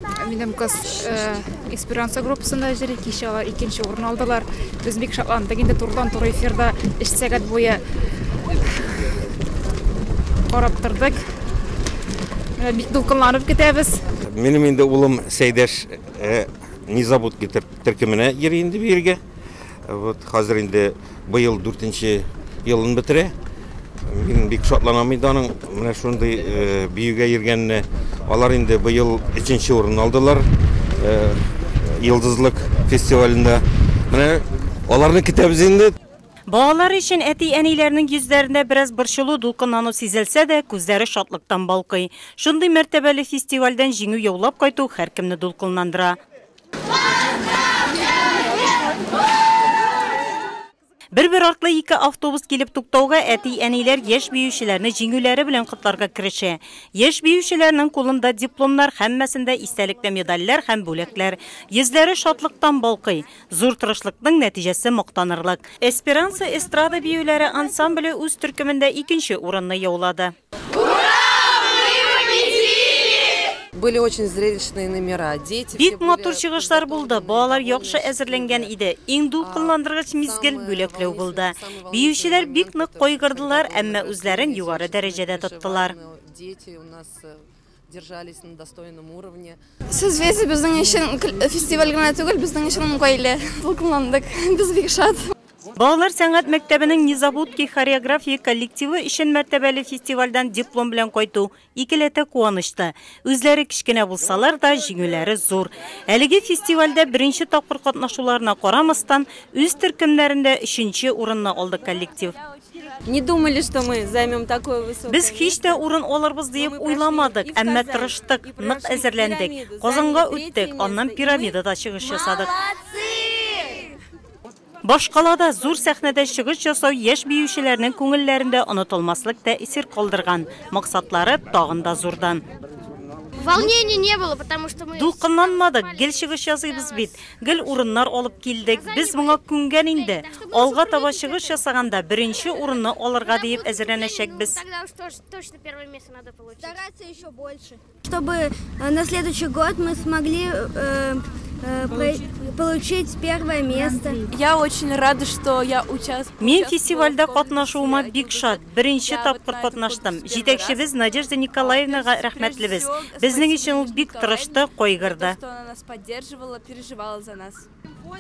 Benim kız Esperanza grupsunda jüri kişi var, ikinci orun aldılar. Biz bek şatlandık, indi turdan tur efirde 3 saat boyu qarab turdik. Bek dulqinlanıp ketemiz. Benim indi ulum Seydeş Nizabut türkümüne yerinde bir yerge. Hazır indi bu yıl 4. yılını bitire. Мен бик шатланам иде аның менә шундый биюгә йөргәнне. Алар инде быел 3нче урын алдылар. Йылдызлык фестивалендә. Менә аларны көтәбез инде. Балалар өчен әти-әниләрнең йөзләрендә бераз борчылу дулкынлану сизелсә дә, күзләре шатлыктан балкый. Шундый мәртәбәле фестивальдән җиңү яулап кайту һәркемне дулкынландыра. Bir arтлы 2 автобус килеп туктауга әти-әниләр яшь биючеләрне җиңүләре белән котларга керешә. Яшь биючеләрнең кулында дипломнар, һәммәсендә истәлекле медальләр һәм бүләкләр. Йөзләре шатлыктан балкый. Зур тырышлыкның нәтиҗәсе мактанырлык. Esperanza эстрада биюләре ансамбле үз төркемендә 2нче урынны яулады. Были очень зрелищные номера. Бик матур чыгышлар булды. Балалар яхшы әзерләнгән иде. Иң дулкынландыргыч мизгел бүләкләү булды. Биючеләр бик нык кайгырдылар, әмма үзләрен югары дәрәҗәдә тоттылар. Держались на достойном уровне. Сез безнең өчен фестиваль гына түгел, безнең өчен гаилә. Дулкынландык. Без бик шат. Балалар сәнгать мәктәбенең Низабутки хореография коллективы өчен мәртәбәле фестивальдән диплом белән кайту икеләтә куанычты. Үзләре кичкенә булсалар да җиңүләре зур. Әлеге фестивальдә беренче тапкыр катнашуларына карамастан үз төркемнәрендә 3нче урынны алды коллектив. Не думали, что мы займем такое высокое. Без һич тә урын алырбыз дип уйламадык, әмма тырыштык, нык әзерләндек. Казанга үттек, аннан пирамидада чыгыш ясадык. Башкалада зур сәхнәдә чыгыш ясау яшь биючеләрнең күңелләрендә онытылмаслык тәэсир калдырган. Максатлары тагын да зурдан. Волнения не было, потому что мы... Дулкынланмадык, гел чыгыш ясыйбыз бит. Гел урыннар алып килдек. Без моңа күнгән инде. Алга таба чыгыш ясаганда беренче урынны алырга дип әзерләнәчәкбез. Тогда уж точно первое место надо получить. Стараться еще больше. Чтобы на следующий год мы смогли получить первое место. Я очень рада, что я участвую. Мен фестивальдә катнашуыма бик шат. Беренче тапкыр катнаштым. Җитәкчебез Надежда Николаевнага рәхмәтлебез. Безнең өчен ул бик тырышты, кайгырды.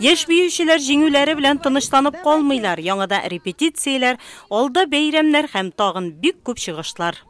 Яшь биючеләр җиңүләре белән тынычланып калмыйлар. Яңадан репетицияләр, алда бәйрәмнәр һәм тагын бик күп чыгышлар.